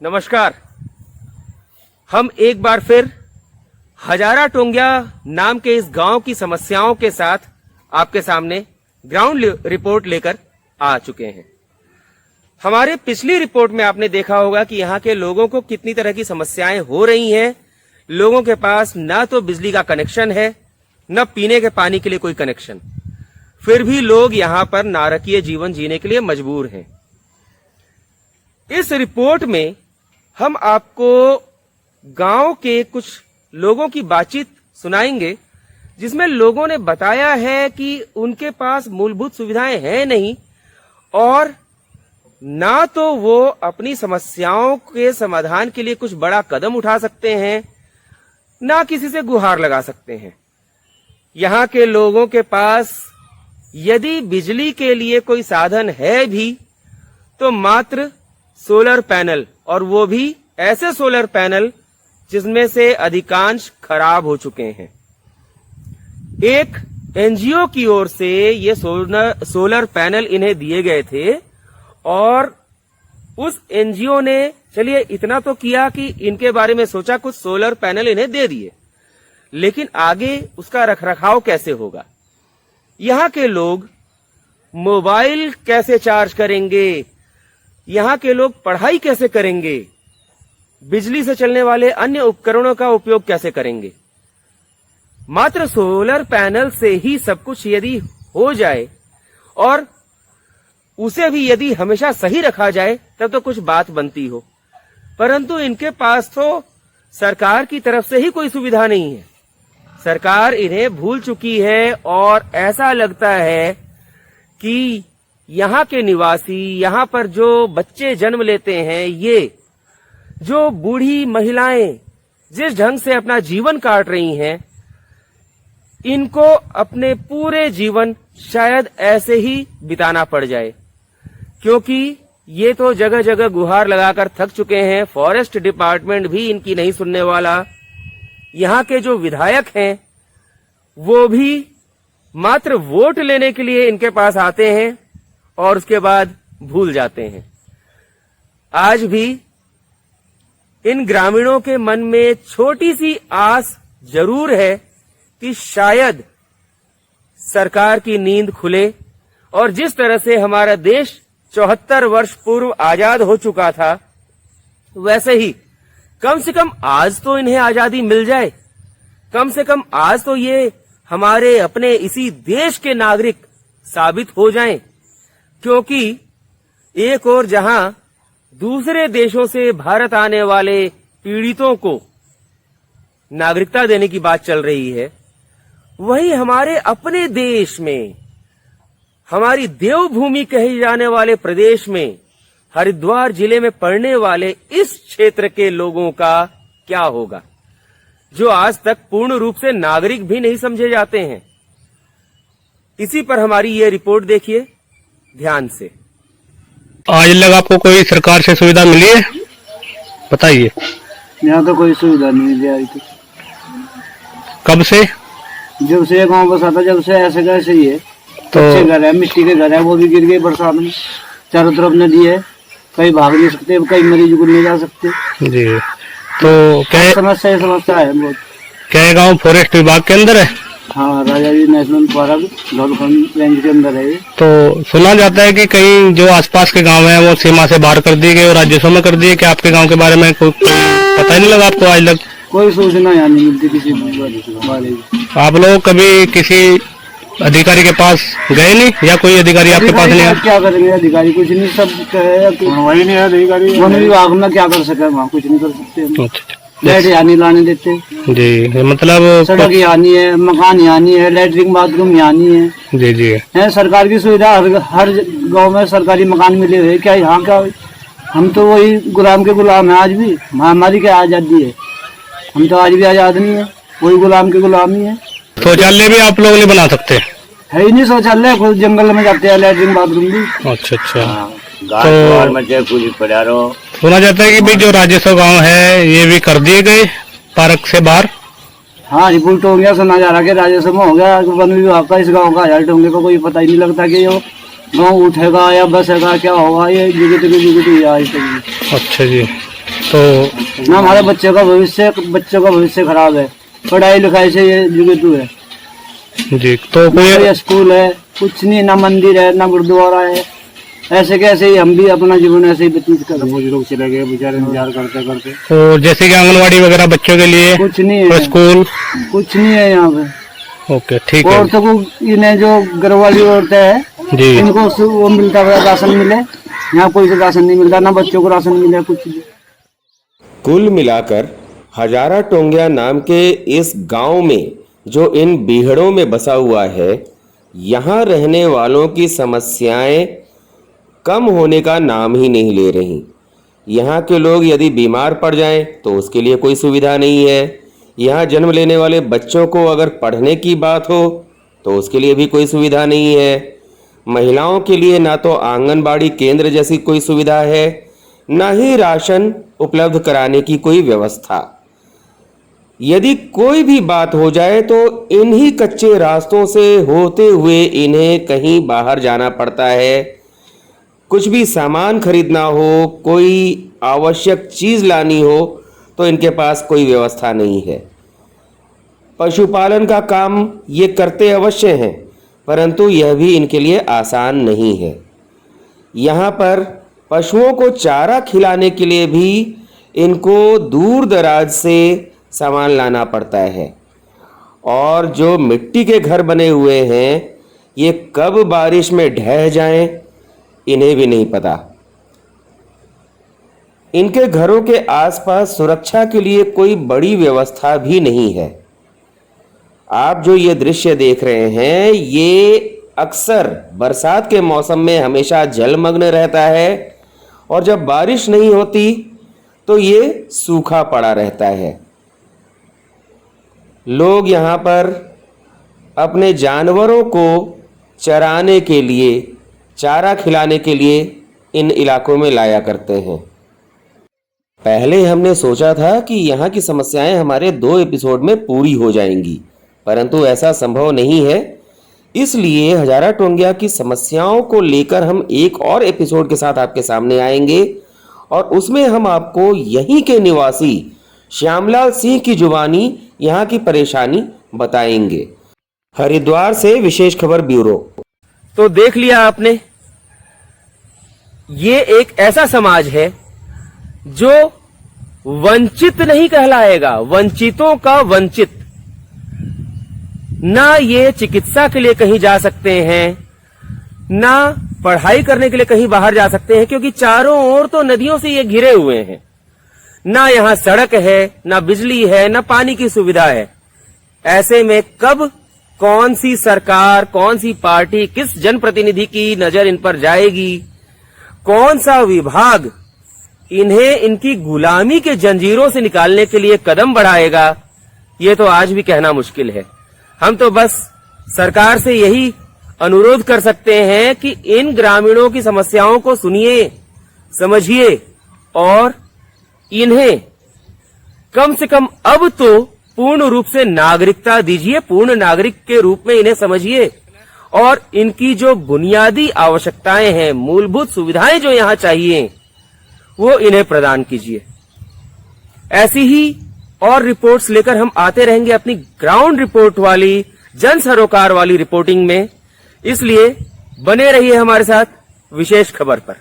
नमस्कार। हम एक बार फिर हजारा टोंगिया नाम के इस गांव की समस्याओं के साथ आपके सामने ग्राउंड रिपोर्ट लेकर आ चुके हैं। हमारे पिछली रिपोर्ट में आपने देखा होगा कि यहाँ के लोगों को कितनी तरह की समस्याएं हो रही हैं। लोगों के पास ना तो बिजली का कनेक्शन है, न पीने के पानी के लिए कोई कनेक्शन, फिर भी लोग यहाँ पर नारकीय जीवन जीने के लिए मजबूर हैं। इस रिपोर्ट में हम आपको गांव के कुछ लोगों की बातचीत सुनाएंगे, जिसमें लोगों ने बताया है कि उनके पास मूलभूत सुविधाएं हैं नहीं, और ना तो वो अपनी समस्याओं के समाधान के लिए कुछ बड़ा कदम उठा सकते हैं, ना किसी से गुहार लगा सकते हैं। यहाँ के लोगों के पास यदि बिजली के लिए कोई साधन है भी तो मात्र सोलर पैनल, और वो भी ऐसे सोलर पैनल जिसमें से अधिकांश खराब हो चुके हैं। एक एनजीओ की ओर से ये सोलर पैनल इन्हें दिए गए थे, और उस एनजीओ ने चलिए इतना तो किया कि इनके बारे में सोचा, कुछ सोलर पैनल इन्हें दे दिए, लेकिन आगे उसका रखरखाव कैसे होगा? यहाँ के लोग मोबाइल कैसे चार्ज करेंगे? यहाँ के लोग पढ़ाई कैसे करेंगे? बिजली से चलने वाले अन्य उपकरणों का उपयोग कैसे करेंगे? मात्र सोलर पैनल से ही सब कुछ यदि हो जाए और उसे भी यदि हमेशा सही रखा जाए तब तो कुछ बात बनती हो, परंतु इनके पास तो सरकार की तरफ से ही कोई सुविधा नहीं है। सरकार इन्हें भूल चुकी है, और ऐसा लगता है कि यहाँ के निवासी, यहाँ पर जो बच्चे जन्म लेते हैं, ये जो बूढ़ी महिलाएं जिस ढंग से अपना जीवन काट रही हैं, इनको अपने पूरे जीवन शायद ऐसे ही बिताना पड़ जाए, क्योंकि ये तो जगह जगह गुहार लगाकर थक चुके हैं। फॉरेस्ट डिपार्टमेंट भी इनकी नहीं सुनने वाला। यहाँ के जो विधायक हैं वो भी मात्र वोट लेने के लिए इनके पास आते हैं और उसके बाद भूल जाते हैं। आज भी इन ग्रामीणों के मन में छोटी सी आस जरूर है कि शायद सरकार की नींद खुले, और जिस तरह से हमारा देश 74 वर्ष पूर्व आजाद हो चुका था, वैसे ही कम से कम आज तो इन्हें आजादी मिल जाए। कम से कम आज तो ये हमारे अपने इसी देश के नागरिक साबित हो जाएं, क्योंकि एक और जहां दूसरे देशों से भारत आने वाले पीड़ितों को नागरिकता देने की बात चल रही है, वहीं हमारे अपने देश में, हमारी देवभूमि कही जाने वाले प्रदेश में, हरिद्वार जिले में पड़ने वाले इस क्षेत्र के लोगों का क्या होगा, जो आज तक पूर्ण रूप से नागरिक भी नहीं समझे जाते हैं। इसी पर हमारी ये रिपोर्ट देखिए ध्यान से। आज लग आपको कोई सरकार से सुविधा मिली है? बताइए। यहाँ तो कोई सुविधा नहीं मिली आई थी। कब से? जब से गाँव बसा था, जब से ऐसे कैसे ही है। तो अच्छे घर है, मिट्टी के घर है, वो भी गिर गए बरसात में। चारों तरफ नदी है, कहीं भाग नहीं सकते, कई मरीज को नहीं जा सकते जी। तो क्या समस्या है बहुत। क्या गाँव फॉरेस्ट विभाग के अंदर है? हाँ, राजा जी नेशनल पार्क धौलखंड रेंज के अंदर है। तो सुना जाता है कि कई जो आसपास के गांव हैं वो सीमा से बाहर कर दिए गए और राजस्व में कर दिए। क्या आपके गांव के बारे में कोई पता ही नहीं लगा आपको आज तक? कोई सूचना यहाँ नहीं मिलती किसी बारे में। आप लोग कभी किसी अधिकारी के पास गए नहीं, या कोई अधिकारी आपके पास नहीं आया? क्या करेंगे अधिकारी, कुछ नहीं, सब वही नहीं है अधिकारी। वन विभाग में क्या कर सके, वहाँ कुछ नहीं कर सकते। लाइट यहाँ नहीं लाने देते जी, मतलब सड़क यहाँ नहीं है, मकान यहाँ नहीं है, लैट्रिन बाथरूम यहाँ नहीं है। जी जी है सरकार की सुविधा हर गांव में सरकारी मकान मिले हुए। क्या यहाँ का हम तो वही गुलाम के गुलाम है आज भी। हमारी क्या आजादी है? हम तो आज भी आजाद नहीं है, वही गुलाम के गुलाम ही है। शौचालय भी आप लोग नहीं बना सकते? है ही नहीं शौचालय, खुद जंगल में जाते हैं, लैट्रिन बाथरूम भी। अच्छा अच्छा। तो सुना जाता है कि भाई जो राजस्व गांव है ये भी कर दिए गए पार्क से बाहर। हाँ, रिपोर्ट हो गया, सुना जा रहा है राजस्व में हो गया। वन विभाग का इस गाँव का हजार होंगे को कोई पता ही नहीं लगता कि ये गाँव उठेगा या बसेगा, क्या होगा, ये जुगत। अच्छा जी। तो ना हमारे बच्चों का भविष्य खराब है, पढ़ाई लिखाई से ये जुगतू है। जी, तो ना कोई कोई स्कूल है, कुछ नहीं, ना मंदिर है, ना गुरुद्वारा है। ऐसे कैसे ही हम भी अपना जीवन ऐसे ही व्यतीत कर रहे हैं। लोग चले गए बेचारे इंतजार करते करते। तो जैसे कि आंगनवाड़ी वगैरह बच्चों के लिए कुछ नहीं और है, स्कूल? कुछ नहीं है यहाँ पे। ओके, ठीक है औरतों को, इन्हें जो घर वाली औरतें हैं जी। इनको वो मिलता है, राशन मिले। यहाँ कोई राशन नहीं मिलता, ना बच्चों को राशन मिले, कुछ भी। कुल मिलाकर हजारा टोंगिया नाम के इस गांव में जो इन बीहड़ों में बसा हुआ है, यहाँ रहने वालों की समस्याएं कम होने का नाम ही नहीं ले रही। यहाँ के लोग यदि बीमार पड़ जाएं तो उसके लिए कोई सुविधा नहीं है। यहाँ जन्म लेने वाले बच्चों को अगर पढ़ने की बात हो तो उसके लिए भी कोई सुविधा नहीं है। महिलाओं के लिए ना तो आंगनबाड़ी केंद्र जैसी कोई सुविधा है, ना ही राशन उपलब्ध कराने की कोई व्यवस्था। यदि कोई भी बात हो जाए तो इन्हीं कच्चे रास्तों से होते हुए इन्हें कहीं बाहर जाना पड़ता है। कुछ भी सामान खरीदना हो, कोई आवश्यक चीज लानी हो तो इनके पास कोई व्यवस्था नहीं है। पशुपालन का काम ये करते अवश्य हैं, परंतु यह भी इनके लिए आसान नहीं है। यहाँ पर पशुओं को चारा खिलाने के लिए भी इनको दूर दराज से सामान लाना पड़ता है। और जो मिट्टी के घर बने हुए हैं ये कब बारिश में ढह जाएं इन्हें भी नहीं पता। इनके घरों के आसपास सुरक्षा के लिए कोई बड़ी व्यवस्था भी नहीं है। आप जो ये दृश्य देख रहे हैं ये अक्सर बरसात के मौसम में हमेशा जलमग्न रहता है और जब बारिश नहीं होती तो ये सूखा पड़ा रहता है। लोग यहाँ पर अपने जानवरों को चराने के लिए, चारा खिलाने के लिए इन इलाकों में लाया करते हैं। पहले हमने सोचा था कि यहाँ की समस्याएं हमारे 2 एपिसोड में पूरी हो जाएंगी, परंतु ऐसा संभव नहीं है। इसलिए हजारा टोंगिया की समस्याओं को लेकर हम एक और एपिसोड के साथ आपके सामने आएंगे और उसमें हम आपको यहीं के निवासी श्यामलाल सिंह की जुबानी यहाँ की परेशानी बताएंगे। हरिद्वार से विशेष खबर ब्यूरो। तो देख लिया आपने, ये एक ऐसा समाज है जो वंचित नहीं कहलाएगा, वंचितों का वंचित। ना ये चिकित्सा के लिए कहीं जा सकते हैं, ना पढ़ाई करने के लिए कहीं बाहर जा सकते हैं, क्योंकि चारों ओर तो नदियों से ये घिरे हुए हैं। ना यहां सड़क है, ना बिजली है, ना पानी की सुविधा है। ऐसे में कब कौन सी सरकार, कौन सी पार्टी, किस जनप्रतिनिधि की नजर इन पर जाएगी, कौन सा विभाग इन्हें इनकी गुलामी के जंजीरों से निकालने के लिए कदम बढ़ाएगा, ये तो आज भी कहना मुश्किल है। हम तो बस सरकार से यही अनुरोध कर सकते हैं कि इन ग्रामीणों की समस्याओं को सुनिए, समझिए और इन्हें कम से कम अब तो पूर्ण रूप से नागरिकता दीजिए, पूर्ण नागरिक के रूप में इन्हें समझिए और इनकी जो बुनियादी आवश्यकताएं हैं, मूलभूत सुविधाएं जो यहाँ चाहिए, वो इन्हें प्रदान कीजिए। ऐसी ही और रिपोर्ट्स लेकर हम आते रहेंगे अपनी ग्राउंड रिपोर्ट वाली, जन सरोकार वाली रिपोर्टिंग में। इसलिए बने रहिए हमारे साथ विशेष खबर पर।